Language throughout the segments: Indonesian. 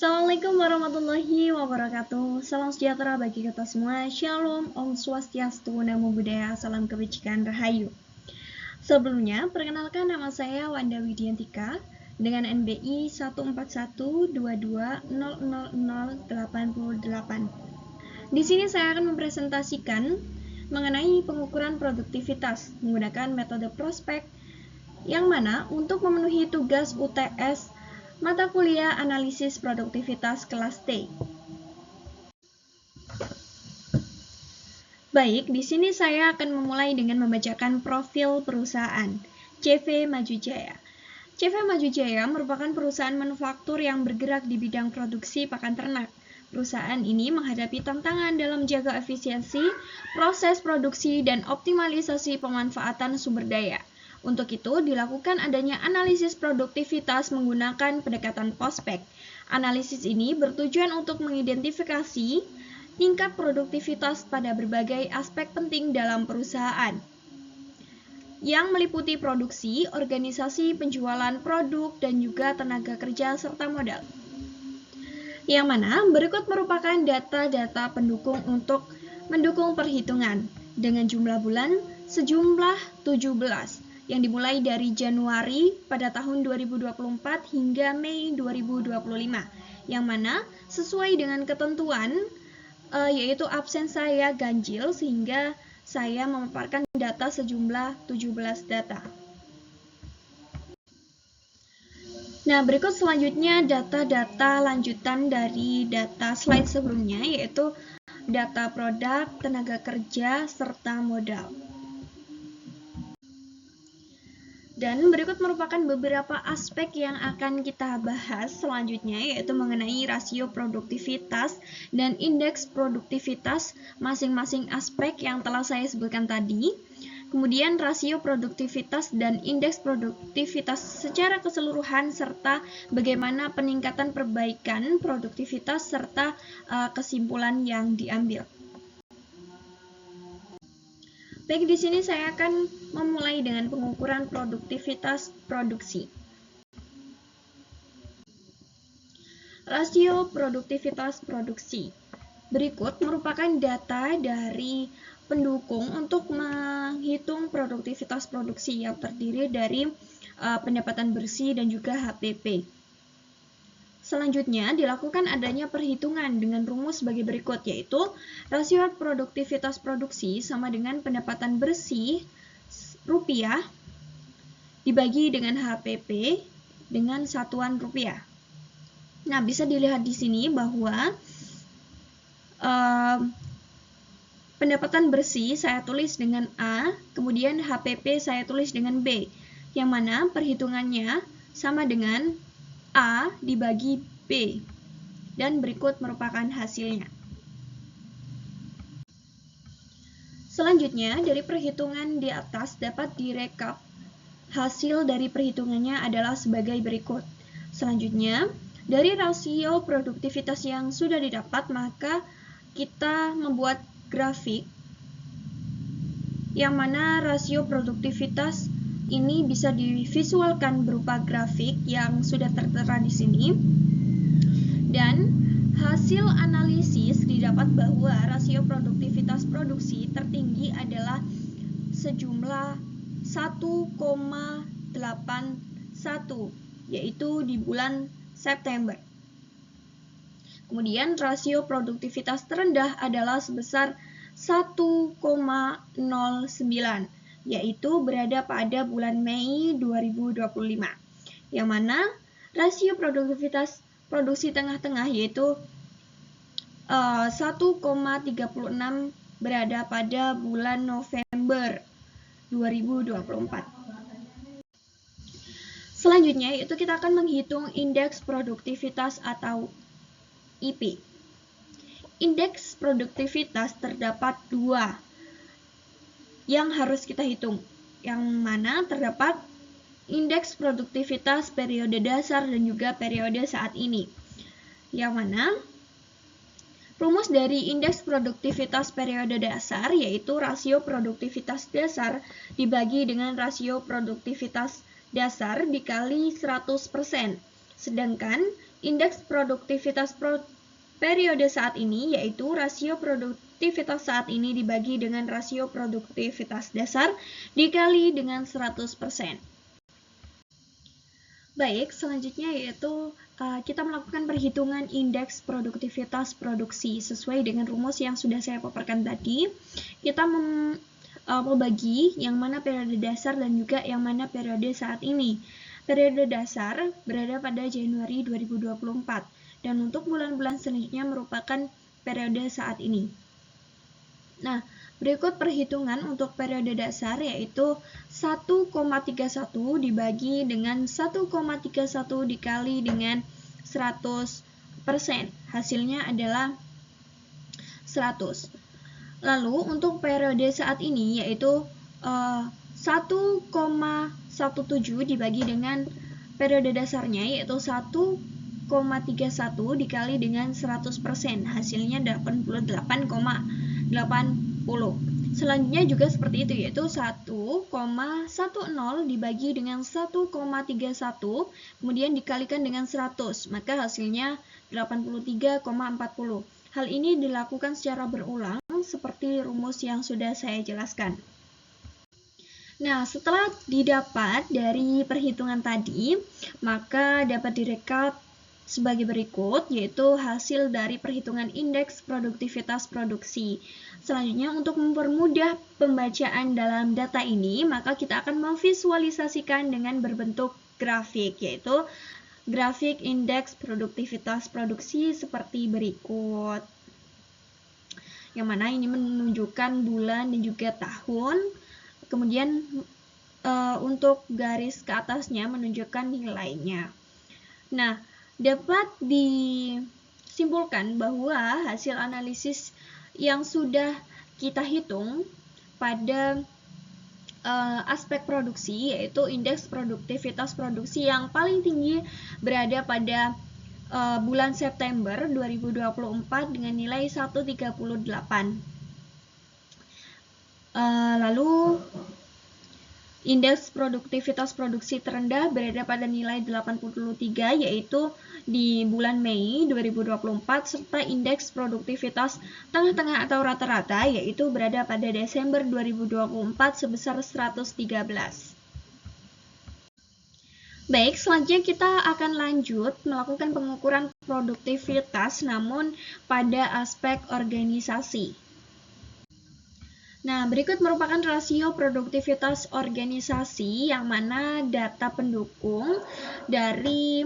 Assalamualaikum warahmatullahi wabarakatuh. Salam sejahtera bagi kita semua. Shalom, Om Swastiastu, Namo Buddhaya, salam kebajikan, Rahayu. Sebelumnya, perkenalkan nama saya Wanda Widiantika dengan NBI 14122000088. Di sini saya akan mempresentasikan mengenai pengukuran produktivitas menggunakan metode prospek, yang mana untuk memenuhi tugas UTS mata kuliah analisis produktivitas kelas T. Baik, di sini saya akan memulai dengan membacakan profil perusahaan CV Maju Jaya. CV Maju Jaya merupakan perusahaan manufaktur yang bergerak di bidang produksi pakan ternak. Perusahaan ini menghadapi tantangan dalam menjaga efisiensi, proses produksi, dan optimalisasi pemanfaatan sumber daya. Untuk itu, dilakukan adanya analisis produktivitas menggunakan pendekatan prospek. Analisis ini bertujuan untuk mengidentifikasi tingkat produktivitas pada berbagai aspek penting dalam perusahaan, yang meliputi produksi, organisasi, penjualan produk, dan juga tenaga kerja serta modal. Yang mana berikut merupakan data-data pendukung untuk mendukung perhitungan dengan jumlah bulan sejumlah 17 yang dimulai dari Januari pada tahun 2024 hingga Mei 2025, yang mana sesuai dengan ketentuan yaitu absen saya ganjil sehingga saya memaparkan data sejumlah 17 data. Nah, berikut selanjutnya data-data lanjutan dari data slide sebelumnya, yaitu data produk, tenaga kerja, serta modal. Dan berikut merupakan beberapa aspek yang akan kita bahas selanjutnya, yaitu mengenai rasio produktivitas dan indeks produktivitas masing-masing aspek yang telah saya sebutkan tadi. Kemudian rasio produktivitas dan indeks produktivitas secara keseluruhan, serta bagaimana peningkatan perbaikan produktivitas serta kesimpulan yang diambil. Baik, di sini saya akan memulai dengan pengukuran produktivitas produksi. Rasio produktivitas produksi. Berikut merupakan data dari pendukung untuk menghitung produktivitas produksi yang terdiri dari pendapatan bersih dan juga HPP. Selanjutnya, dilakukan adanya perhitungan dengan rumus sebagai berikut, yaitu rasio produktivitas produksi sama dengan pendapatan bersih rupiah dibagi dengan HPP dengan satuan rupiah. Nah, bisa dilihat di sini bahwa pendapatan bersih saya tulis dengan A, kemudian HPP saya tulis dengan B, yang mana perhitungannya sama dengan A dibagi B, dan berikut merupakan hasilnya. Selanjutnya, dari perhitungan di atas dapat direkap. Hasil dari perhitungannya adalah sebagai berikut. Selanjutnya, dari rasio produktivitas yang sudah didapat, maka kita membuat grafik yang mana rasio produktivitas ini bisa divisualkan berupa grafik yang sudah tertera di sini. Dan hasil analisis didapat bahwa rasio produktivitas produksi tertinggi adalah sejumlah 1,81, yaitu di bulan September. Kemudian rasio produktivitas terendah adalah sebesar 1,09, yaitu berada pada bulan Mei 2025, yang mana rasio produktivitas produksi tengah-tengah yaitu 1,36 berada pada bulan November 2024. Selanjutnya, yaitu kita akan menghitung indeks produktivitas atau IP. Indeks produktivitas terdapat dua yang harus kita hitung, yang mana terdapat indeks produktivitas periode dasar dan juga periode saat ini, yang mana rumus dari indeks produktivitas periode dasar yaitu rasio produktivitas dasar dibagi dengan rasio produktivitas dasar dikali 100%. Sedangkan indeks produktivitas periode saat ini, yaitu rasio produktivitas saat ini dibagi dengan rasio produktivitas dasar dikali dengan 100%. Baik, selanjutnya yaitu kita melakukan perhitungan indeks produktivitas produksi sesuai dengan rumus yang sudah saya paparkan tadi. Kita membagi yang mana periode dasar dan juga yang mana periode saat ini. Periode dasar berada pada Januari 2024 dan untuk bulan-bulan selanjutnya merupakan periode saat ini. Nah, berikut perhitungan untuk periode dasar yaitu 1,31 dibagi dengan 1,31 dikali dengan 100%. Hasilnya adalah 100. Lalu untuk periode saat ini yaitu 1,17 dibagi dengan periode dasarnya yaitu 1,31 dikali dengan 100%. Hasilnya 88,80. Selanjutnya juga seperti itu yaitu 1,10 dibagi dengan 1,31 kemudian dikalikan dengan 100 maka hasilnya 83,40. Hal ini dilakukan secara berulang seperti rumus yang sudah saya jelaskan. Nah, setelah didapat dari perhitungan tadi, maka dapat direkap sebagai berikut, yaitu hasil dari perhitungan indeks produktivitas produksi. Selanjutnya, untuk mempermudah pembacaan dalam data ini, maka kita akan memvisualisasikan dengan berbentuk grafik, yaitu grafik indeks produktivitas produksi seperti berikut. Yang mana ini menunjukkan bulan dan juga tahun. Kemudian untuk garis ke atasnya menunjukkan nilainya. Nah, dapat disimpulkan bahwa hasil analisis yang sudah kita hitung pada aspek produksi yaitu indeks produktivitas produksi yang paling tinggi berada pada bulan September 2024 dengan nilai 138. Lalu indeks produktivitas produksi terendah berada pada nilai 83 yaitu di bulan Mei 2024 serta indeks produktivitas tengah-tengah atau rata-rata yaitu berada pada Desember 2024 sebesar 113. Baik, selanjutnya kita akan lanjut melakukan pengukuran produktivitas namun pada aspek organisasi. Nah, berikut merupakan rasio produktivitas organisasi yang mana data pendukung dari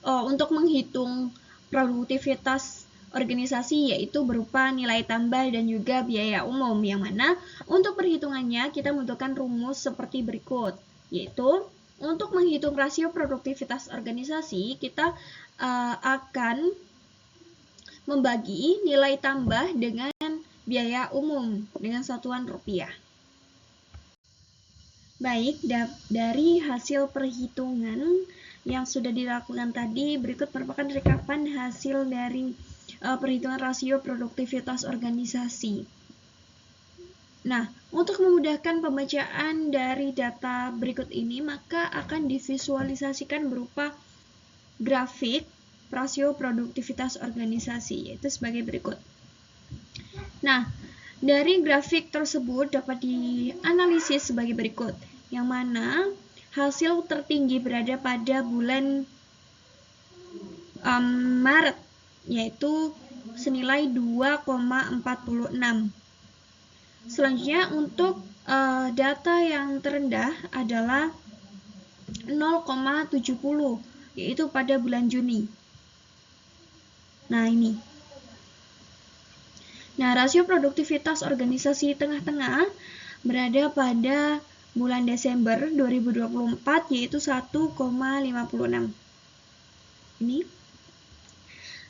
untuk menghitung produktivitas organisasi yaitu berupa nilai tambah dan juga biaya umum yang mana untuk perhitungannya kita membutuhkan rumus seperti berikut yaitu untuk menghitung rasio produktivitas organisasi kita akan membagi nilai tambah dengan biaya umum dengan satuan rupiah. Baik, dari hasil perhitungan yang sudah dilakukan tadi, berikut merupakan rekapan hasil dari perhitungan rasio produktivitas organisasi. Nah, untuk memudahkan pembacaan dari data berikut ini, maka akan divisualisasikan berupa grafik rasio produktivitas organisasi, yaitu sebagai berikut. Nah, dari grafik tersebut dapat dianalisis sebagai berikut, yang mana hasil tertinggi berada pada bulan Maret, yaitu senilai 2,46. Selanjutnya untuk data yang terendah adalah 0,70, yaitu pada bulan Juni. Nah, ini. Nah, rasio produktivitas organisasi tengah-tengah berada pada bulan Desember 2024 yaitu 1,56. Ini.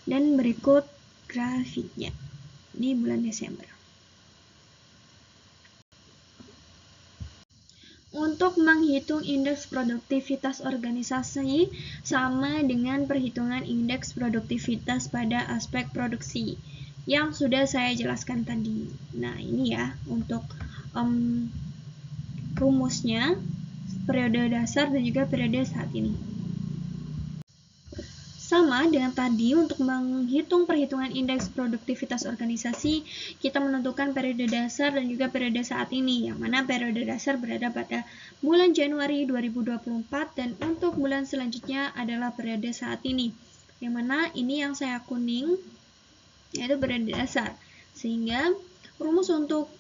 Dan berikut grafiknya di bulan Desember. Untuk menghitung indeks produktivitas organisasi sama dengan perhitungan indeks produktivitas pada aspek produksi yang sudah saya jelaskan tadi. Nah, ini ya untuk rumusnya periode dasar dan juga periode saat ini. Sama dengan tadi, untuk menghitung perhitungan indeks produktivitas organisasi, kita menentukan periode dasar dan juga periode saat ini, yang mana periode dasar berada pada bulan Januari 2024 dan untuk bulan selanjutnya adalah periode saat ini, yang mana ini yang saya kuning, yaitu periode dasar. Sehingga rumus untuk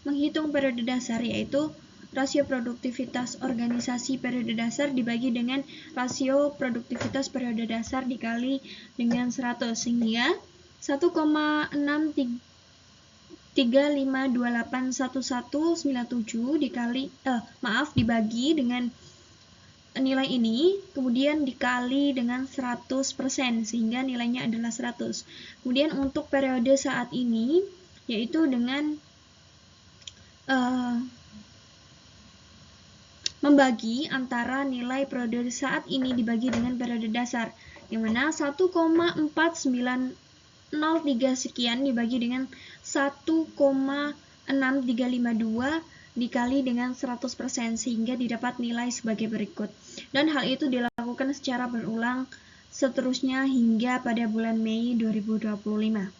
menghitung periode dasar yaitu rasio produktivitas organisasi periode dasar dibagi dengan rasio produktivitas periode dasar dikali dengan 100, sehingga 1,635281197 dibagi dengan nilai ini, kemudian dikali dengan 100%, sehingga nilainya adalah 100. Kemudian untuk periode saat ini, yaitu dengan membagi antara nilai periode saat ini dibagi dengan periode dasar, yang mana 1,4903 sekian dibagi dengan 1,6352 dikali dengan 100%, sehingga didapat nilai sebagai berikut. Dan hal itu dilakukan secara berulang seterusnya hingga pada bulan Mei 2025.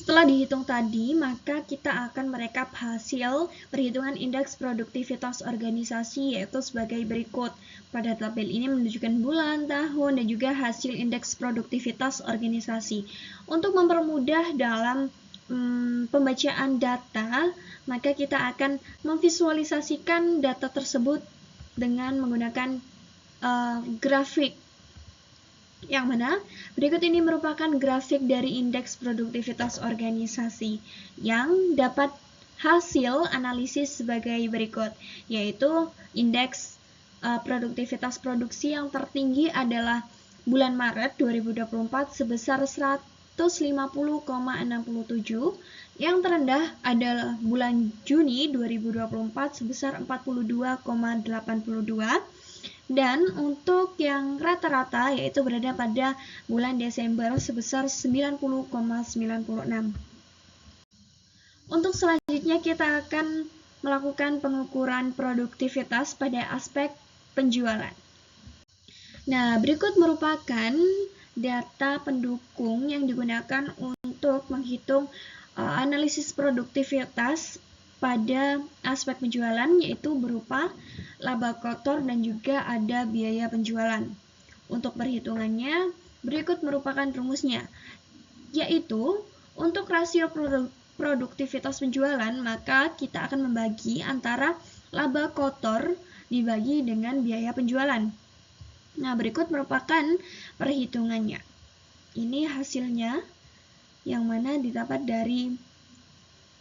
Setelah dihitung tadi, maka kita akan merekap hasil perhitungan indeks produktivitas organisasi, yaitu sebagai berikut. Pada tabel ini menunjukkan bulan, tahun, dan juga hasil indeks produktivitas organisasi. Untuk mempermudah dalam pembacaan data, maka kita akan memvisualisasikan data tersebut dengan menggunakan grafik, yang mana berikut ini merupakan grafik dari indeks produktivitas organisasi yang dapat hasil analisis sebagai berikut, yaitu indeks produktivitas produksi yang tertinggi adalah bulan Maret 2024 sebesar 150,67, yang terendah adalah bulan Juni 2024 sebesar 42,82, dan untuk yang rata-rata yaitu berada pada bulan Desember sebesar 90,96. Untuk selanjutnya kita akan melakukan pengukuran produktivitas pada aspek penjualan. Nah, berikut merupakan data pendukung yang digunakan untuk menghitung analisis produktivitas pada aspek penjualan, yaitu berupa laba kotor dan juga ada biaya penjualan. Untuk perhitungannya, berikut merupakan rumusnya, yaitu untuk rasio produktivitas penjualan, maka kita akan membagi antara laba kotor dibagi dengan biaya penjualan. Nah, berikut merupakan perhitungannya. Ini hasilnya, yang mana didapat dari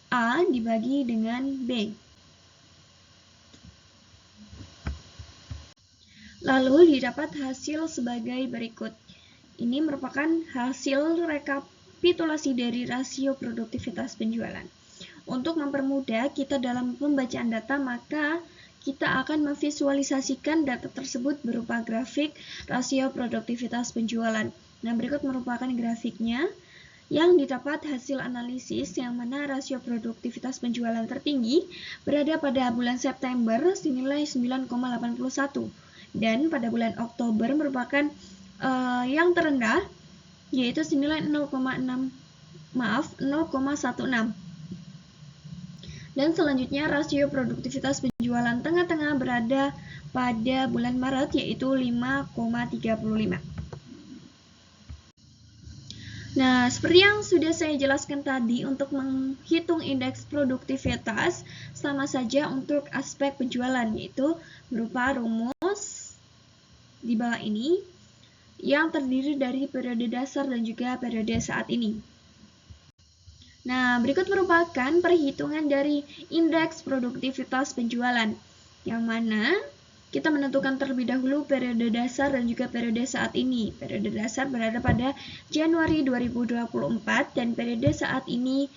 A dibagi dengan B. Lalu didapat hasil sebagai berikut. Ini merupakan hasil rekapitulasi dari rasio produktivitas penjualan. Untuk mempermudah kita dalam pembacaan data, maka kita akan memvisualisasikan data tersebut berupa grafik rasio produktivitas penjualan. Nah, berikut merupakan grafiknya yang didapat hasil analisis, yang mana rasio produktivitas penjualan tertinggi berada pada bulan September senilai 9,81, dan pada bulan Oktober merupakan yang terendah, yaitu senilai 0,16. Dan selanjutnya rasio produktivitas penjualan tengah-tengah berada pada bulan Maret, yaitu 5,35. Nah, seperti yang sudah saya jelaskan tadi, untuk menghitung indeks produktivitas sama saja untuk aspek penjualan, yaitu berupa rumus di bawah ini yang terdiri dari periode dasar dan juga periode saat ini. Nah, berikut merupakan perhitungan dari indeks produktivitas penjualan, yang mana kita menentukan terlebih dahulu periode dasar dan juga periode saat ini. Periode dasar berada pada Januari 2024 dan periode saat ini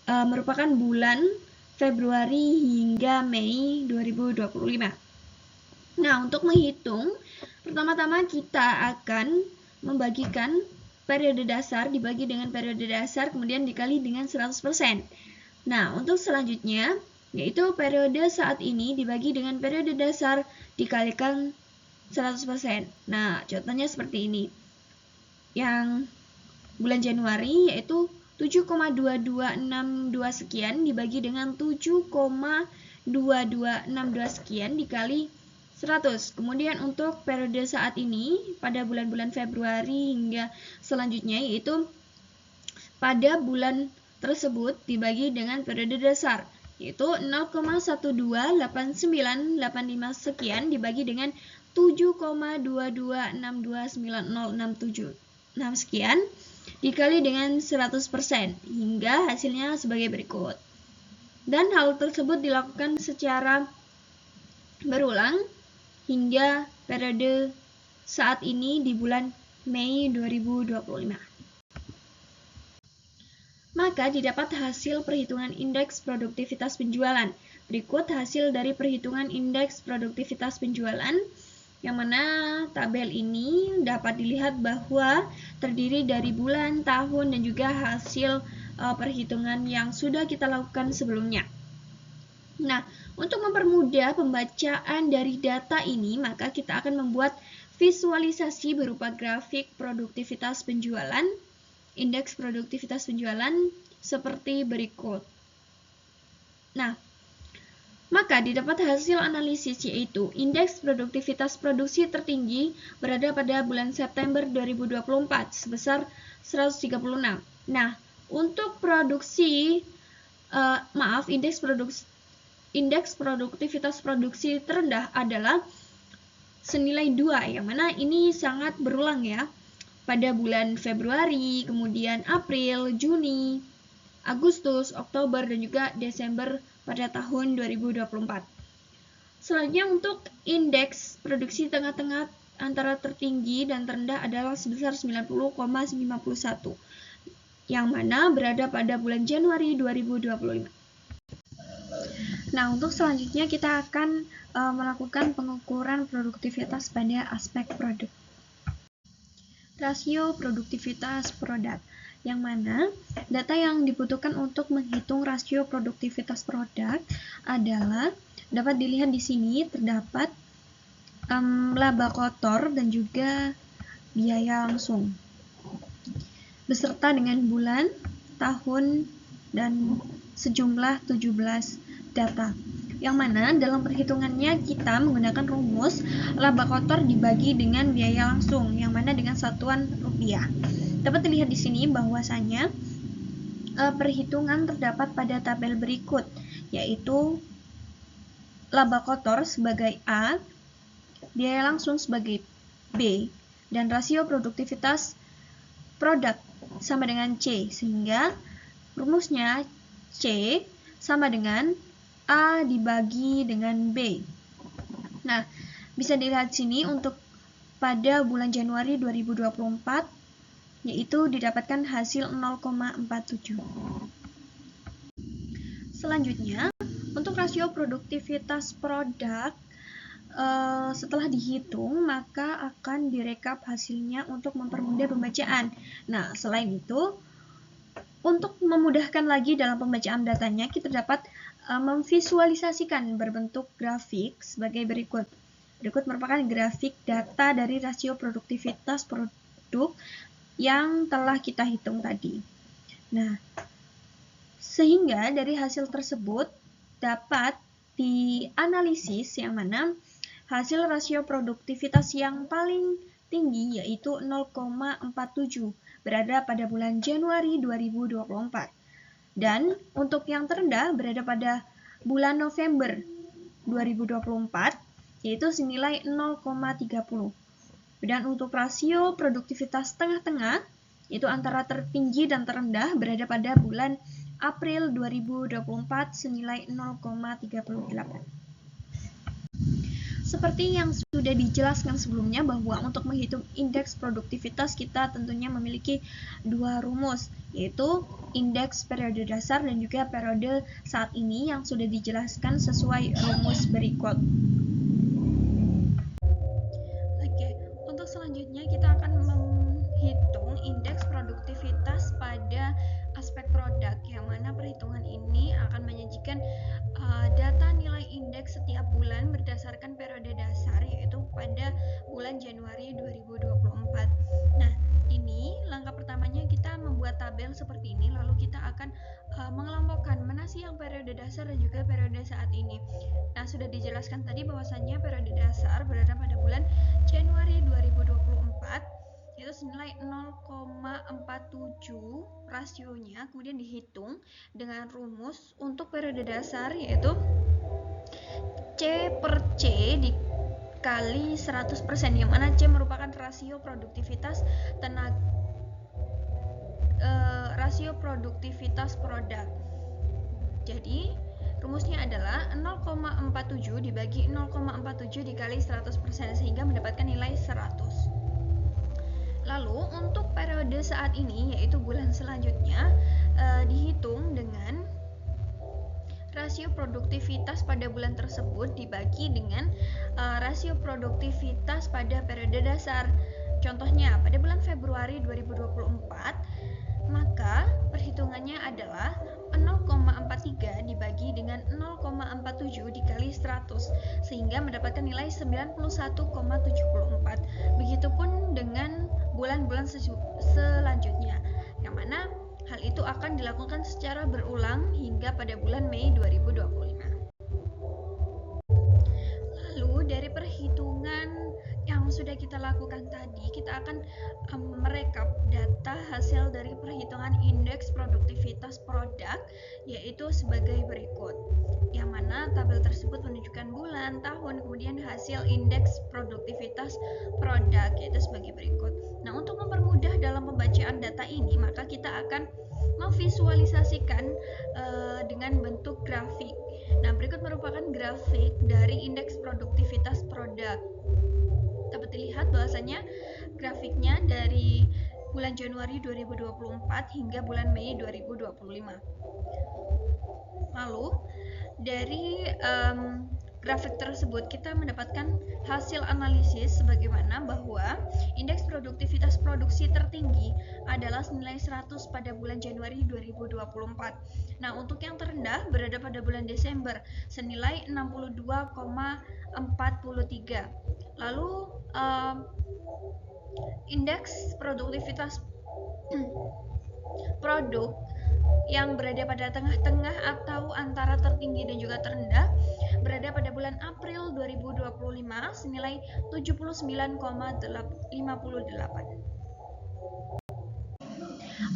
merupakan bulan Februari hingga Mei 2025. Nah, untuk menghitung, pertama-tama kita akan membagikan periode dasar dibagi dengan periode dasar, kemudian dikali dengan 100%. Nah, untuk selanjutnya, yaitu periode saat ini dibagi dengan periode dasar dikalikan 100%. Nah, contohnya seperti ini. Yang bulan Januari yaitu 7,2262 sekian dibagi dengan 7,2262 sekian dikali 100. Kemudian untuk periode saat ini pada bulan-bulan Februari hingga selanjutnya yaitu pada bulan tersebut dibagi dengan periode dasar yaitu 0,128985 sekian dibagi dengan 7,22629067 sekian dikali dengan 100% hingga hasilnya sebagai berikut. Dan hal tersebut dilakukan secara berulang hingga periode saat ini di bulan Mei 2025. Maka didapat hasil perhitungan indeks produktivitas penjualan. Berikut hasil dari perhitungan indeks produktivitas penjualan, yang mana tabel ini dapat dilihat bahwa terdiri dari bulan, tahun, dan juga hasil perhitungan yang sudah kita lakukan sebelumnya. Nah, untuk mempermudah pembacaan dari data ini, maka kita akan membuat visualisasi berupa grafik produktivitas penjualan, indeks produktivitas penjualan seperti berikut. Nah, maka didapat hasil analisis yaitu indeks produktivitas produksi tertinggi berada pada bulan September 2024 sebesar 136. Nah, untuk produksi indeks produktivitas produksi terendah adalah senilai 2, yang mana ini sangat berulang ya. Pada bulan Februari, kemudian April, Juni, Agustus, Oktober, dan juga Desember pada tahun 2024. Selanjutnya untuk indeks produksi tengah-tengah antara tertinggi dan terendah adalah sebesar 90,51, yang mana berada pada bulan Januari 2025. Nah, untuk selanjutnya kita akan melakukan pengukuran produktivitas pada aspek produk. Rasio produktivitas produk, yang mana data yang dibutuhkan untuk menghitung rasio produktivitas produk adalah dapat dilihat di sini terdapat laba kotor dan juga biaya langsung beserta dengan bulan, tahun, dan sejumlah 17 data, yang mana dalam perhitungannya kita menggunakan rumus laba kotor dibagi dengan biaya langsung, yang mana dengan satuan rupiah. Dapat dilihat di sini bahwasanya perhitungan terdapat pada tabel berikut, yaitu laba kotor sebagai A, biaya langsung sebagai B, dan rasio produktivitas produk sama dengan C, sehingga rumusnya C sama dengan A dibagi dengan B. Nah, bisa dilihat sini untuk pada bulan Januari 2024 yaitu didapatkan hasil 0,47. Selanjutnya, untuk rasio produktivitas produk setelah dihitung maka akan direkap hasilnya untuk mempermudah pembacaan. Nah, selain itu, untuk memudahkan lagi dalam pembacaan datanya, kita dapat memvisualisasikan berbentuk grafik sebagai berikut. Berikut merupakan grafik data dari rasio produktivitas produk yang telah kita hitung tadi. Nah, sehingga dari hasil tersebut dapat dianalisis yang mana hasil rasio produktivitas yang paling tinggi yaitu 0,47 berada pada bulan Januari 2024. Dan untuk yang terendah berada pada bulan November 2024 yaitu senilai 0,30. Dan untuk rasio produktivitas tengah-tengah yaitu antara tertinggi dan terendah berada pada bulan April 2024 senilai 0,38. Seperti yang sudah dijelaskan sebelumnya bahwa untuk menghitung indeks produktivitas kita tentunya memiliki dua rumus, yaitu indeks periode dasar dan juga periode saat ini yang sudah dijelaskan sesuai rumus berikut. Oke, untuk selanjutnya kita akan menghitung indeks produktivitas pada aspek produk, yang mana perhitungan ini akan menyajikan data nilai indeks setiap bulan berdasarkan periode dasar, yaitu pada bulan Januari 2024. Nah, ini langkah pertamanya kita membuat tabel seperti ini, lalu kita akan mengelompokkan mana sih yang periode dasar dan juga periode saat ini. Nah, sudah dijelaskan tadi bahwasannya periode dasar berada pada bulan Januari 2024, yaitu senilai 0,47 rasionya, kemudian dihitung dengan rumus untuk periode dasar yaitu C per C dikali 100%, yang mana C merupakan rasio produktivitas produk. Jadi rumusnya adalah 0,47 dibagi 0,47 dikali 100% sehingga mendapatkan nilai 100. Lalu untuk periode saat ini yaitu bulan selanjutnya dihitung dengan rasio produktivitas pada bulan tersebut dibagi dengan rasio produktivitas pada periode dasar. Contohnya pada bulan Februari 2024, maka perhitungannya adalah 0,43 dibagi dengan 0,47 dikali 100 sehingga mendapatkan nilai 91,74. Begitupun dengan bulan-bulan selanjutnya, yang mana hal itu akan dilakukan secara berulang hingga pada bulan Mei 2025. Lalu dari perhitungan yang sudah kita lakukan tadi, kita akan merekap data hasil dari perhitungan indeks produktivitas produk, yaitu sebagai berikut, yang mana tabel tersebut menunjukkan bulan, tahun, kemudian hasil indeks produktivitas produk, yaitu sebagai berikut. Nah, untuk mempermudah dalam pembacaan data ini, maka kita akan memvisualisasikan dengan bentuk grafik. Nah, berikut merupakan grafik dari indeks produktivitas produk. Dapat dilihat bahwasanya grafiknya dari bulan Januari 2024 hingga bulan Mei 2025. Lalu dari grafik tersebut kita mendapatkan hasil analisis sebagaimana bahwa indeks produktivitas produksi tertinggi adalah senilai 100 pada bulan Januari 2024. Nah, untuk yang terendah berada pada bulan Desember senilai 62,43. Lalu indeks produktivitas produk yang berada pada tengah-tengah atau antara tertinggi dan juga terendah berada pada bulan April 2025 senilai 79,58.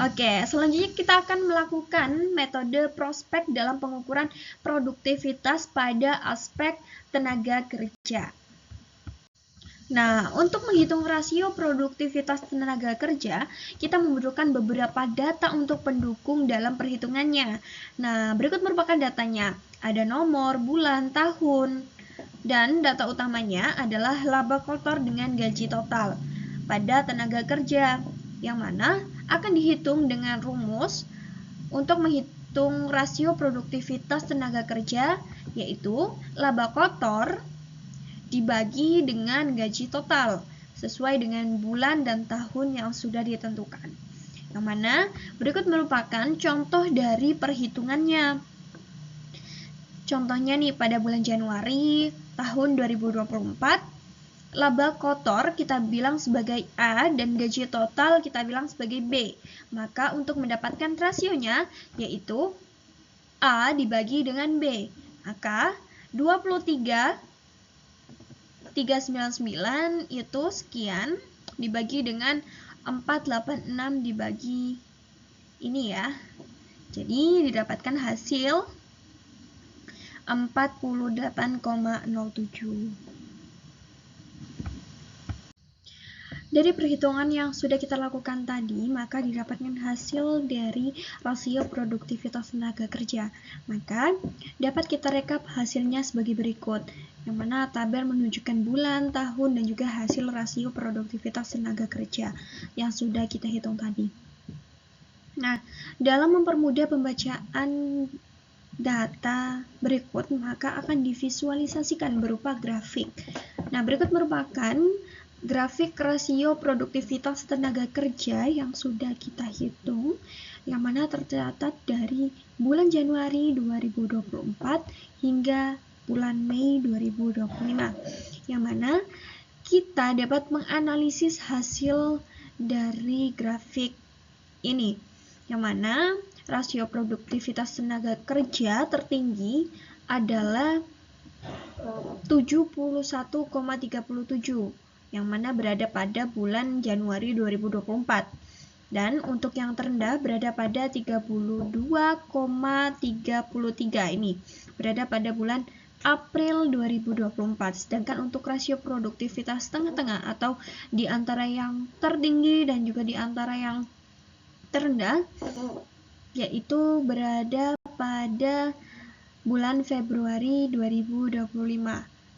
Oke, selanjutnya kita akan melakukan metode prospek dalam pengukuran produktivitas pada aspek tenaga kerja. Nah, untuk menghitung rasio produktivitas tenaga kerja, kita membutuhkan beberapa data untuk pendukung dalam perhitungannya. Nah, berikut merupakan datanya. Ada nomor, bulan, tahun, dan data utamanya adalah laba kotor dengan gaji total pada tenaga kerja, yang mana akan dihitung dengan rumus untuk menghitung rasio produktivitas tenaga kerja, yaitu laba kotor dibagi dengan gaji total sesuai dengan bulan dan tahun yang sudah ditentukan. Yang mana berikut merupakan contoh dari perhitungannya. Contohnya nih, pada bulan Januari tahun 2024, laba kotor kita bilang sebagai A dan gaji total kita bilang sebagai B. Maka untuk mendapatkan rasionya yaitu A dibagi dengan B. Maka 23,399 itu sekian dibagi dengan 486 dibagi ini ya. Jadi didapatkan hasil 48,07. Dari perhitungan yang sudah kita lakukan tadi, maka didapatkan hasil dari rasio produktivitas tenaga kerja. Maka dapat kita rekap hasilnya sebagai berikut, yang mana tabel menunjukkan bulan, tahun, dan juga hasil rasio produktivitas tenaga kerja yang sudah kita hitung tadi. Nah, dalam mempermudah pembacaan data berikut, maka akan divisualisasikan berupa grafik. Nah, berikut merupakan grafik rasio produktivitas tenaga kerja yang sudah kita hitung, yang mana tercatat dari bulan Januari 2024 hingga bulan Mei 2025, yang mana kita dapat menganalisis hasil dari grafik ini, yang mana rasio produktivitas tenaga kerja tertinggi adalah 71,37, yang mana berada pada bulan Januari 2024. Dan untuk yang terendah berada pada 32,33, ini berada pada bulan April 2024. Sedangkan untuk rasio produktivitas tengah-tengah atau di antara yang tertinggi dan juga di antara yang terendah, yaitu berada pada bulan Februari 2025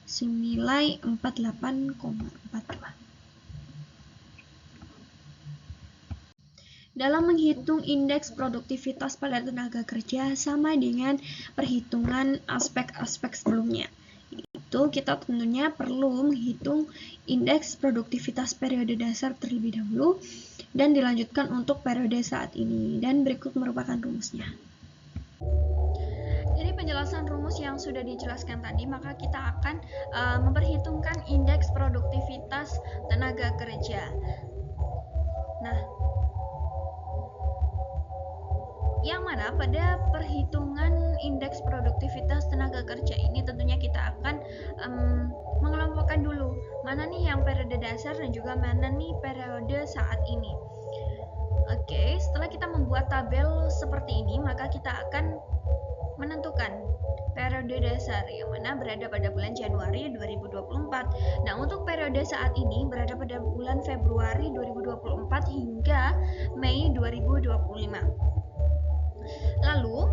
senilai 48,42. Dalam menghitung indeks produktivitas pada tenaga kerja sama dengan perhitungan aspek-aspek sebelumnya. Itu kita tentunya perlu menghitung indeks produktivitas periode dasar terlebih dahulu dan dilanjutkan untuk periode saat ini, dan berikut merupakan rumusnya. Dari penjelasan rumus yang sudah dijelaskan tadi, maka kita akan memperhitungkan indeks produktivitas tenaga kerja. Nah, yang mana pada perhitungan indeks produktivitas tenaga kerja ini tentunya kita akan mengelompokkan dulu mana nih yang periode dasar dan juga mana nih periode saat ini. Oke, setelah kita membuat tabel seperti ini, maka kita akan menentukan periode dasar yang mana berada pada bulan Januari 2024. Nah, untuk periode saat ini berada pada bulan Februari 2024 hingga Mei 2025. Lalu,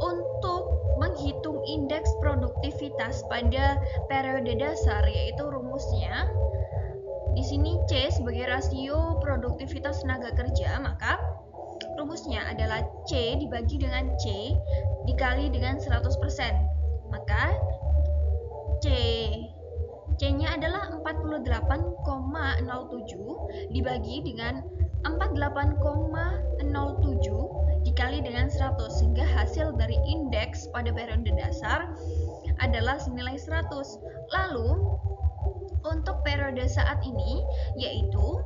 untuk menghitung indeks produktivitas pada periode dasar, yaitu rumusnya di sini C sebagai rasio produktivitas tenaga kerja, maka rumusnya adalah C dibagi dengan C dikali dengan 100%. Maka C-nya adalah 48,07 dibagi dengan 48,07 dikali dengan 100, sehingga hasil dari indeks pada periode dasar adalah senilai 100. Lalu untuk periode saat ini, yaitu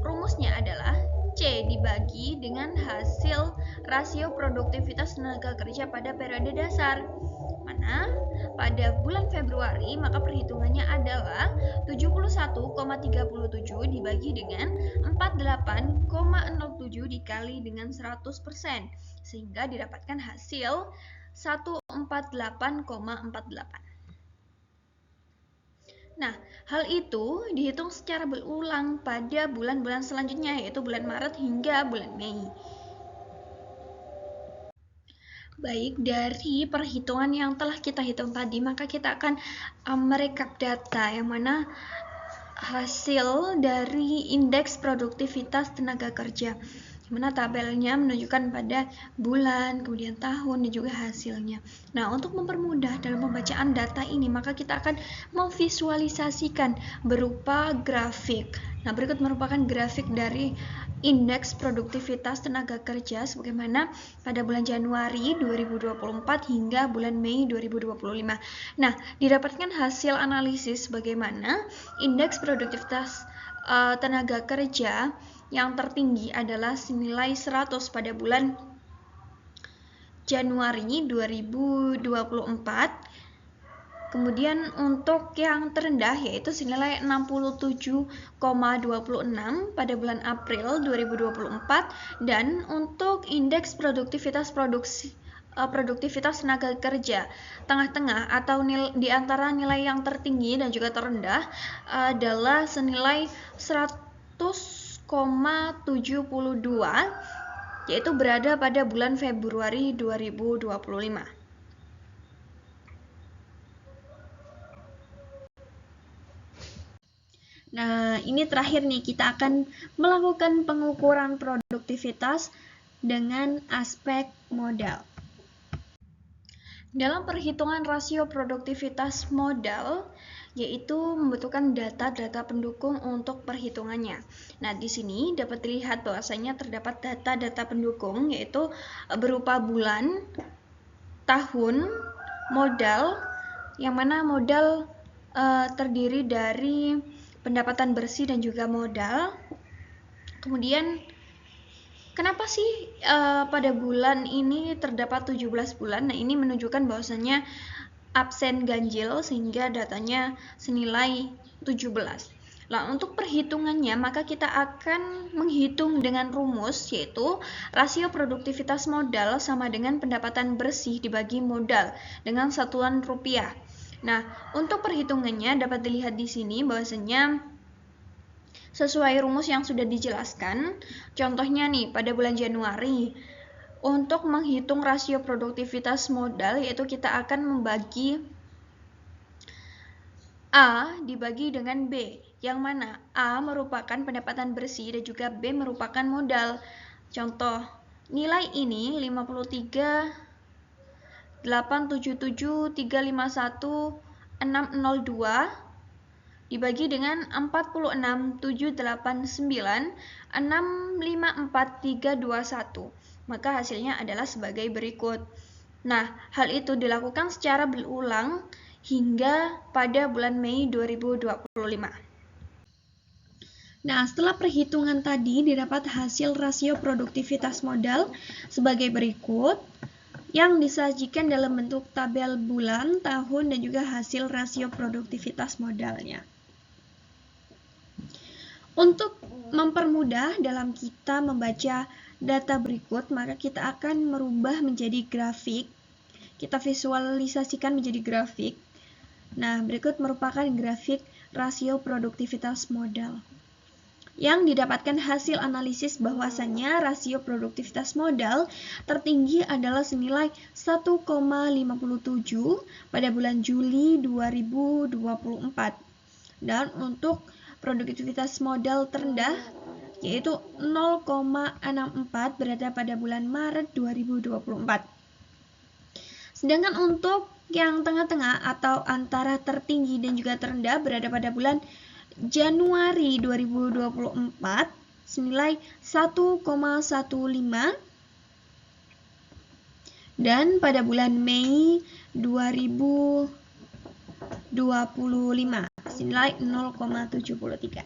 rumusnya adalah C dibagi dengan hasil rasio produktivitas tenaga kerja pada periode dasar, mana pada bulan Februari maka perhitungannya adalah 71,37 dibagi dengan 48,07 dikali dengan 100%, sehingga didapatkan hasil 148,48. Nah, hal itu dihitung secara berulang pada bulan-bulan selanjutnya, yaitu bulan Maret hingga bulan Mei. Baik, dari perhitungan yang telah kita hitung tadi, maka kita akan merekap data yang mana hasil dari indeks produktivitas tenaga kerja, mana tabelnya menunjukkan pada bulan, kemudian tahun, dan juga hasilnya. Nah, untuk mempermudah dalam pembacaan data ini, maka kita akan memvisualisasikan berupa grafik. Nah, berikut merupakan grafik dari indeks produktivitas tenaga kerja sebagaimana pada bulan Januari 2024 hingga bulan Mei 2025. Nah, didapatkan hasil analisis bagaimana indeks produktivitas tenaga kerja yang tertinggi adalah senilai 100 pada bulan Januari 2024. Kemudian untuk yang terendah yaitu senilai 67,26 pada bulan April 2024, dan untuk indeks produktivitas tenaga kerja tengah-tengah atau di antara nilai yang tertinggi dan juga terendah adalah senilai 100,72, yaitu berada pada bulan Februari 2025. Nah, ini terakhir nih, kita akan melakukan pengukuran produktivitas dengan aspek modal. Dalam perhitungan rasio produktivitas modal, yaitu membutuhkan data-data pendukung untuk perhitungannya. Nah, di sini dapat dilihat bahwasanya terdapat data-data pendukung, yaitu berupa bulan, tahun, modal, yang mana modal terdiri dari pendapatan bersih dan juga modal. Kemudian kenapa sih pada bulan ini terdapat 17 bulan? Nah, ini menunjukkan bahwasannya absen ganjil sehingga datanya senilai 17. Nah, untuk perhitungannya maka kita akan menghitung dengan rumus, yaitu rasio produktivitas modal sama dengan pendapatan bersih dibagi modal dengan satuan rupiah. Nah, untuk perhitungannya dapat dilihat di sini bahwasanya sesuai rumus yang sudah dijelaskan. Contohnya nih, pada bulan Januari, untuk menghitung rasio produktivitas modal, yaitu kita akan membagi A dibagi dengan B, yang mana A merupakan pendapatan bersih dan juga B merupakan modal. Contoh, nilai ini 53, 877, 351, 602 dibagi dengan 46, 789, 654, 321. Maka hasilnya adalah sebagai berikut. Nah, hal itu dilakukan secara berulang hingga pada bulan Mei 2025. Nah, setelah perhitungan tadi didapat hasil rasio produktivitas modal sebagai berikut yang disajikan dalam bentuk tabel bulan, tahun, dan juga hasil rasio produktivitas modalnya. Untuk mempermudah dalam kita membaca data berikut, maka kita akan merubah menjadi grafik. Kita visualisasikan menjadi grafik. Nah, berikut merupakan grafik rasio produktivitas modal. Yang didapatkan hasil analisis bahwasannya rasio produktivitas modal tertinggi adalah senilai 1,57 pada bulan Juli 2024. Dan untuk produktivitas modal terendah yaitu 0,64 berada pada bulan Maret 2024. Sedangkan untuk yang tengah-tengah atau antara tertinggi dan juga terendah berada pada bulan Januari 2024 senilai 1,15 dan pada bulan Mei 2025 senilai 0,73.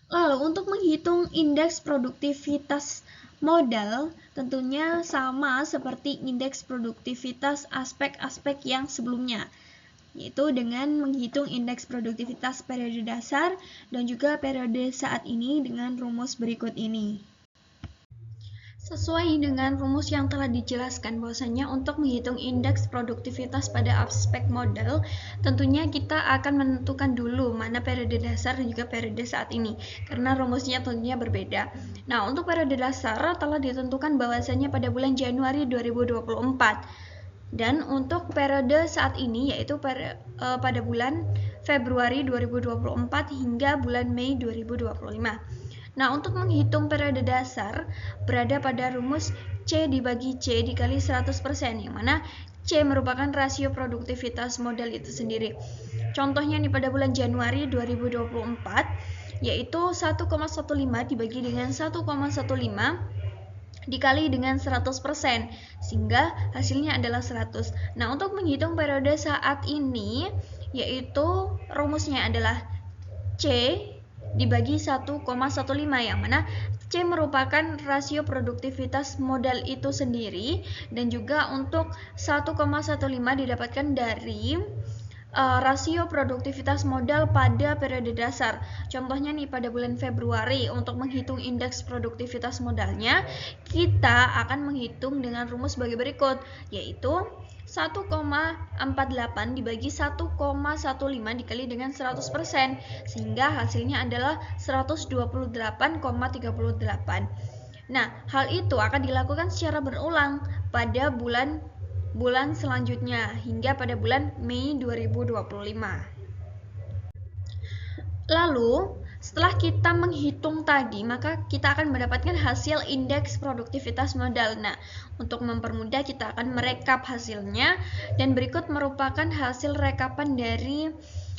Lalu untuk menghitung indeks produktivitas modal tentunya sama seperti indeks produktivitas aspek-aspek yang sebelumnya, yaitu dengan menghitung indeks produktivitas periode dasar dan juga periode saat ini dengan rumus berikut ini. Sesuai dengan rumus yang telah dijelaskan bahwasanya untuk menghitung indeks produktivitas pada aspek modal, tentunya kita akan menentukan dulu mana periode dasar dan juga periode saat ini, karena rumusnya tentunya berbeda. Nah, untuk periode dasar telah ditentukan bahwasanya pada bulan Januari 2024. Dan untuk periode saat ini yaitu pada bulan Februari 2024 hingga bulan Mei 2025. Nah, untuk menghitung periode dasar berada pada rumus C dibagi C dikali 100%, yang mana C merupakan rasio produktivitas modal itu sendiri. Contohnya nih pada bulan Januari 2024 yaitu 1,15 dibagi dengan 1,15 dikali dengan 100%, sehingga hasilnya adalah 100. Nah, untuk menghitung periode saat ini, yaitu rumusnya adalah C dibagi 1,15, yang mana C merupakan rasio produktivitas modal itu sendiri, dan juga untuk 1,15 didapatkan dari rasio produktivitas modal pada periode dasar. Contohnya nih pada bulan Februari, untuk menghitung indeks produktivitas modalnya, kita akan menghitung dengan rumus sebagai berikut, yaitu 1,48 dibagi 1,15 dikali dengan 100%, sehingga hasilnya adalah 128,38. Nah, hal itu akan dilakukan secara berulang pada bulan selanjutnya hingga pada bulan Mei 2025. Lalu, setelah kita menghitung tadi, maka kita akan mendapatkan hasil indeks produktivitas modal. Nah, untuk mempermudah kita akan merekap hasilnya, dan berikut merupakan hasil rekapan dari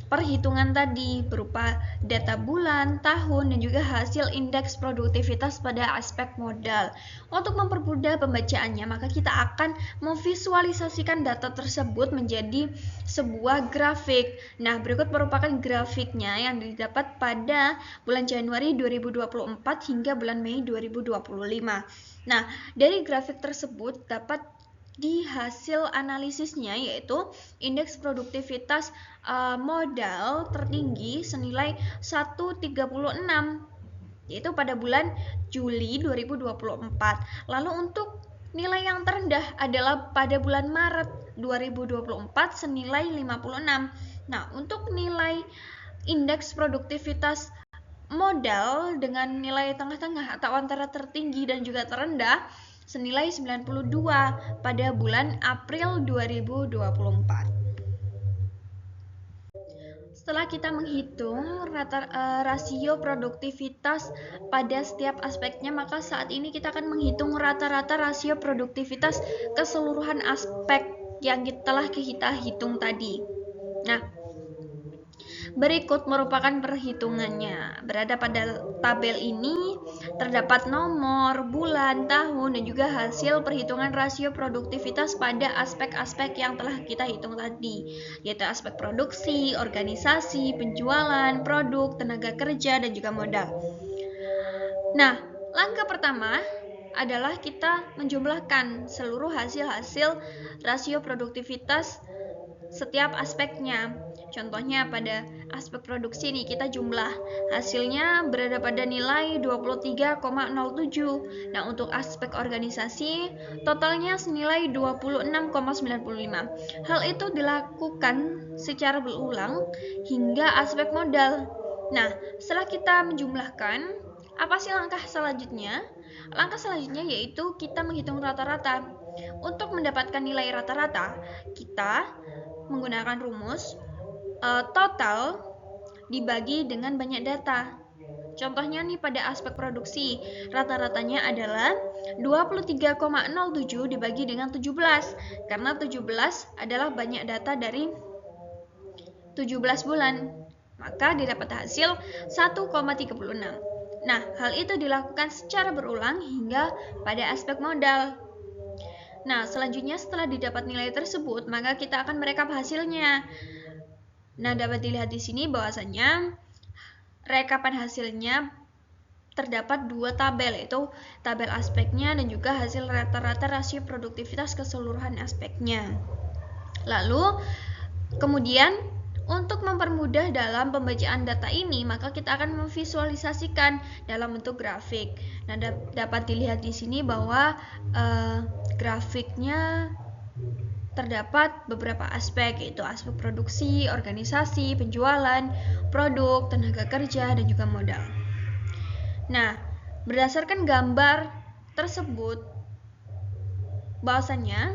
perhitungan tadi berupa data bulan, tahun, dan juga hasil indeks produktivitas pada aspek modal. Untuk mempermudah pembacaannya, maka kita akan memvisualisasikan data tersebut menjadi sebuah grafik. Nah, berikut merupakan grafiknya yang didapat pada bulan Januari 2024 hingga bulan Mei 2025. Nah, dari grafik tersebut dapat di hasil analisisnya yaitu indeks produktivitas modal tertinggi senilai 136 yaitu pada bulan Juli 2024. Lalu untuk nilai yang terendah adalah pada bulan Maret 2024 senilai 56. Nah, untuk nilai indeks produktivitas modal dengan nilai tengah-tengah atau antara tertinggi dan juga terendah senilai 92 pada bulan April 2024. Setelah kita menghitung rasio produktivitas pada setiap aspeknya, maka saat ini kita akan menghitung rata-rata rasio produktivitas keseluruhan aspek yang telah kita hitung tadi. Nah, berikut merupakan perhitungannya. Berada pada tabel ini terdapat nomor, bulan, tahun, dan juga hasil perhitungan rasio produktivitas pada aspek-aspek yang telah kita hitung tadi, yaitu aspek produksi, organisasi, penjualan, produk, tenaga kerja, dan juga modal. Nah, langkah pertama adalah kita menjumlahkan seluruh hasil-hasil rasio produktivitas setiap aspeknya. Contohnya pada aspek produksi nih kita jumlah hasilnya berada pada nilai 23,07. Nah, untuk aspek organisasi totalnya senilai 26,95. Hal itu dilakukan secara berulang hingga aspek modal. Nah, setelah kita menjumlahkan, apa sih langkah selanjutnya? Langkah selanjutnya yaitu kita menghitung rata-rata. Untuk mendapatkan nilai rata-rata, kita menggunakan rumus total dibagi dengan banyak data. Contohnya nih pada aspek produksi, rata-ratanya adalah 23,07 dibagi dengan 17, karena 17 adalah banyak data dari 17 bulan, maka didapat hasil 1,36. Nah, hal itu dilakukan secara berulang hingga pada aspek modal. Nah, selanjutnya setelah didapat nilai tersebut, maka kita akan merekap hasilnya. Nah, dapat dilihat di sini bahwasanya rekapan hasilnya terdapat dua tabel, yaitu tabel aspeknya dan juga hasil rata-rata rasio produktivitas keseluruhan aspeknya. Lalu, kemudian untuk mempermudah dalam pembacaan data ini, maka kita akan memvisualisasikan dalam bentuk grafik. Nah, dapat dilihat di sini bahwa grafiknya terdapat beberapa aspek, yaitu aspek produksi, organisasi, penjualan, produk, tenaga kerja, dan juga modal. Nah, berdasarkan gambar tersebut, bahwasanya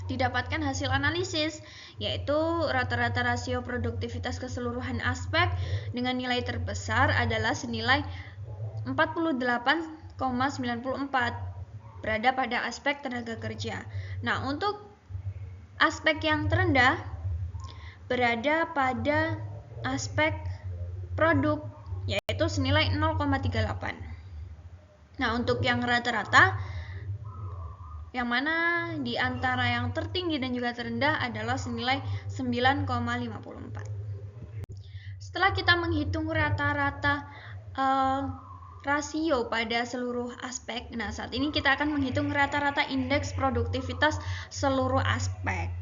didapatkan hasil analisis, yaitu rata-rata rasio produktivitas keseluruhan aspek dengan nilai terbesar adalah senilai 48,94 berada pada aspek tenaga kerja. Nah, untuk aspek yang terendah berada pada aspek produk, yaitu senilai 0,38. Nah, untuk yang rata-rata, yang mana di antara yang tertinggi dan juga terendah adalah senilai 9,54. Setelah kita menghitung rata-rata rasio pada seluruh aspek, nah saat ini kita akan menghitung rata-rata indeks produktivitas seluruh aspek.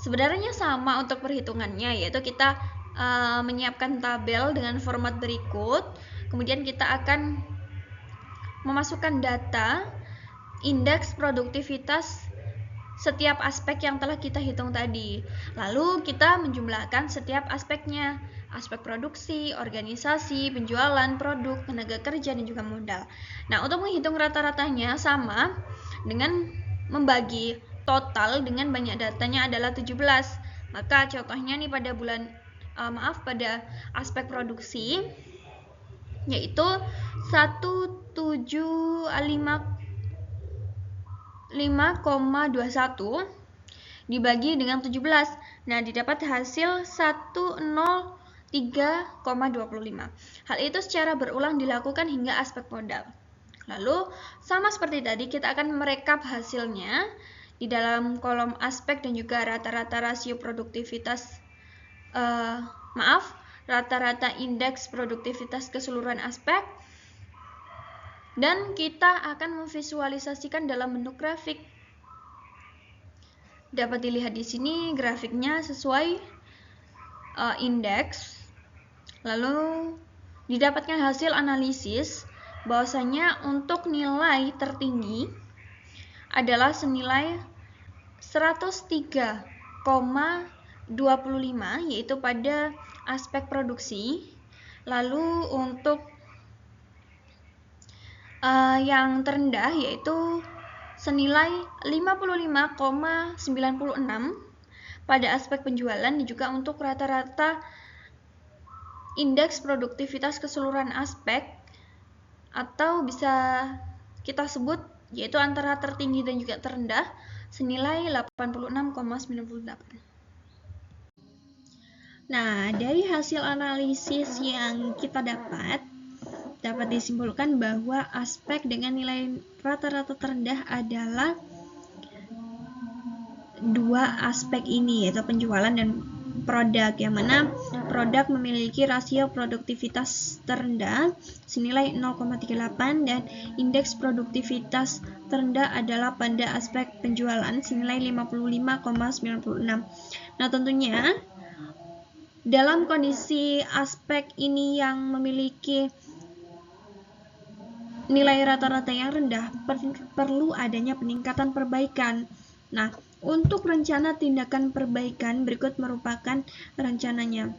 Sebenarnya sama untuk perhitungannya, yaitu kita menyiapkan tabel dengan format berikut. Kemudian kita akan memasukkan data indeks produktivitas setiap aspek yang telah kita hitung tadi. Lalu kita menjumlahkan setiap aspeknya. Aspek produksi, organisasi, penjualan, produk, tenaga kerja, dan juga modal. Nah, untuk menghitung rata-ratanya sama dengan membagi total dengan banyak datanya adalah 17. Maka contohnya nih pada pada aspek produksi, yaitu 175,21 dibagi dengan 17. Nah, didapat hasil 103,25. Hal itu secara berulang dilakukan hingga aspek modal. Lalu, sama seperti tadi, kita akan merekap hasilnya di dalam kolom aspek dan juga rata-rata rasio produktivitas rata-rata indeks produktivitas keseluruhan aspek, dan kita akan memvisualisasikan dalam bentuk grafik. Dapat dilihat di sini grafiknya sesuai indeks. Lalu didapatkan hasil analisis bahwasanya untuk nilai tertinggi adalah senilai 103,25 yaitu pada aspek produksi. Lalu untuk yang terendah yaitu senilai 55,96 pada aspek penjualan, dan juga untuk rata-rata indeks produktivitas keseluruhan aspek, atau bisa kita sebut yaitu antara tertinggi dan juga terendah, senilai 86,98. Nah, dari hasil analisis yang kita dapat disimpulkan bahwa aspek dengan nilai rata-rata terendah adalah dua aspek ini, yaitu penjualan dan produk, yang mana produk memiliki rasio produktivitas terendah senilai 0,38 dan indeks produktivitas terendah adalah pada aspek penjualan senilai 55,96. Nah, tentunya dalam kondisi aspek ini yang memiliki nilai rata-rata yang rendah, perlu adanya peningkatan perbaikan. Nah, untuk rencana tindakan perbaikan berikut merupakan rencananya,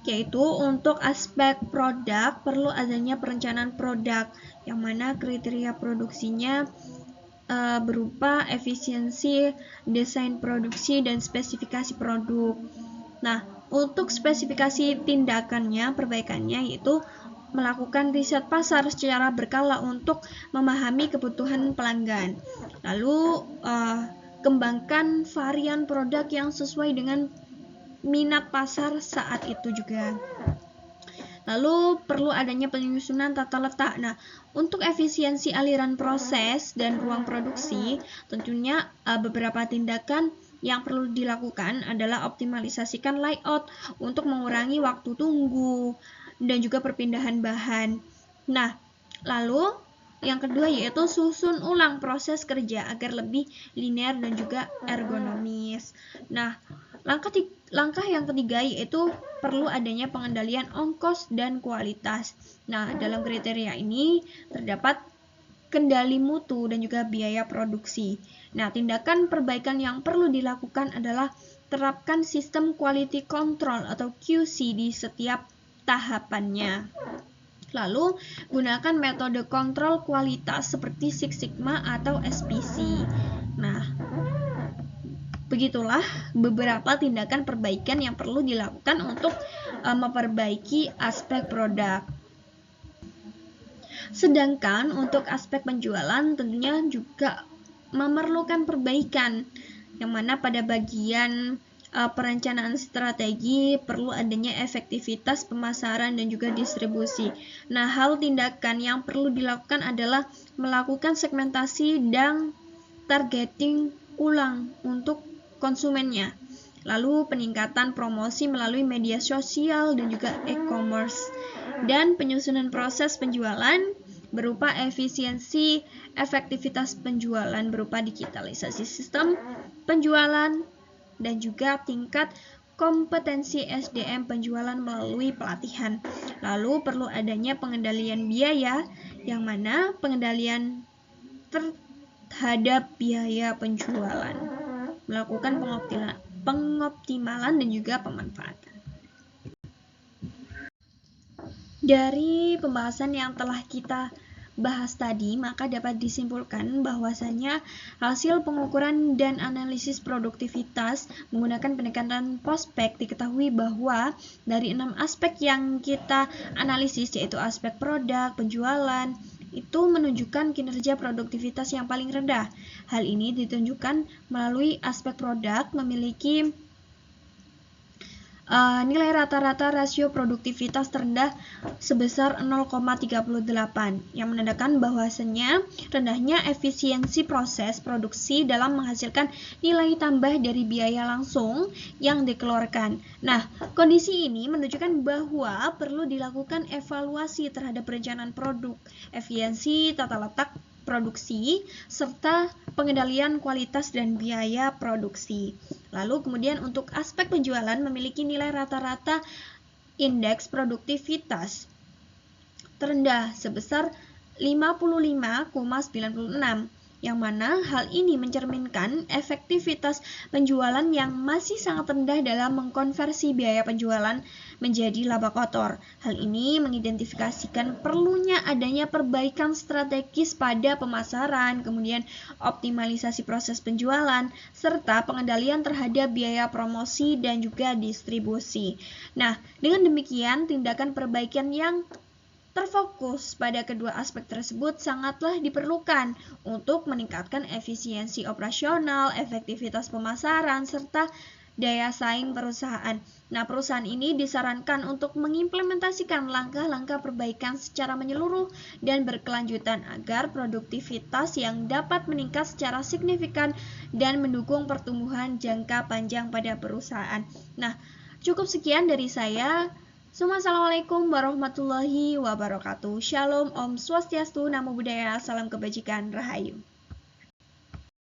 yaitu untuk aspek produk perlu adanya perencanaan produk, yang mana kriteria produksinya berupa efisiensi, desain produksi, dan spesifikasi produk. Nah, untuk spesifikasi tindakannya, perbaikannya yaitu melakukan riset pasar secara berkala untuk memahami kebutuhan pelanggan. Lalu kembangkan varian produk yang sesuai dengan minat pasar saat itu juga. Lalu perlu adanya penyusunan tata letak. Nah, untuk efisiensi aliran proses dan ruang produksi, tentunya beberapa tindakan yang perlu dilakukan adalah optimalisasikan layout untuk mengurangi waktu tunggu dan juga perpindahan bahan. Nah, lalu yang kedua yaitu susun ulang proses kerja agar lebih linear dan juga ergonomis. Nah, langkah yang ketiga yaitu perlu adanya pengendalian ongkos dan kualitas. Nah, dalam kriteria ini terdapat kendali mutu dan juga biaya produksi. Nah, tindakan perbaikan yang perlu dilakukan adalah terapkan sistem quality control atau QC di setiap tahapannya. Lalu, gunakan metode kontrol kualitas seperti Six Sigma atau SPC. Nah, begitulah beberapa tindakan perbaikan yang perlu dilakukan untuk memperbaiki aspek produk. Sedangkan untuk aspek penjualan tentunya juga memerlukan perbaikan, yang mana pada bagian perencanaan strategi perlu adanya efektivitas pemasaran dan juga distribusi. Nah, hal tindakan yang perlu dilakukan adalah melakukan segmentasi dan targeting ulang untuk konsumennya. Lalu peningkatan promosi melalui media sosial dan juga e-commerce. Dan penyusunan proses penjualan berupa efisiensi, efektivitas penjualan berupa digitalisasi sistem penjualan dan juga tingkat kompetensi SDM penjualan melalui pelatihan. Lalu perlu adanya pengendalian biaya, yang mana pengendalian terhadap biaya penjualan, melakukan pengoptimalan dan juga pemanfaatan. Dari pembahasan yang telah kita bahas tadi, maka dapat disimpulkan bahwasanya hasil pengukuran dan analisis produktivitas menggunakan pendekatan prospek diketahui bahwa dari 6 aspek yang kita analisis, yaitu aspek produk, penjualan, itu menunjukkan kinerja produktivitas yang paling rendah. Hal ini ditunjukkan melalui aspek produk memiliki nilai rata-rata rasio produktivitas terendah sebesar 0,38 yang menandakan bahwasannya rendahnya efisiensi proses produksi dalam menghasilkan nilai tambah dari biaya langsung yang dikeluarkan. Nah, kondisi ini menunjukkan bahwa perlu dilakukan evaluasi terhadap perencanaan produk, efisiensi tata letak produksi, serta pengendalian kualitas dan biaya produksi. Lalu kemudian untuk aspek penjualan memiliki nilai rata-rata indeks produktivitas terendah sebesar 55,96, yang mana hal ini mencerminkan efektivitas penjualan yang masih sangat rendah dalam mengkonversi biaya penjualan menjadi laba kotor. Hal ini mengidentifikasikan perlunya adanya perbaikan strategis pada pemasaran, kemudian optimalisasi proses penjualan, serta pengendalian terhadap biaya promosi dan juga distribusi. Nah, dengan demikian tindakan perbaikan yang terfokus pada kedua aspek tersebut sangatlah diperlukan untuk meningkatkan efisiensi operasional, efektivitas pemasaran, serta daya saing perusahaan. Nah, perusahaan ini disarankan untuk mengimplementasikan langkah-langkah perbaikan secara menyeluruh dan berkelanjutan agar produktivitas yang dapat meningkat secara signifikan dan mendukung pertumbuhan jangka panjang pada perusahaan. Nah, cukup sekian dari saya. Assalamualaikum warahmatullahi wabarakatuh. Shalom, Om Swastiastu, Namo Buddhaya, Salam Kebajikan, Rahayu.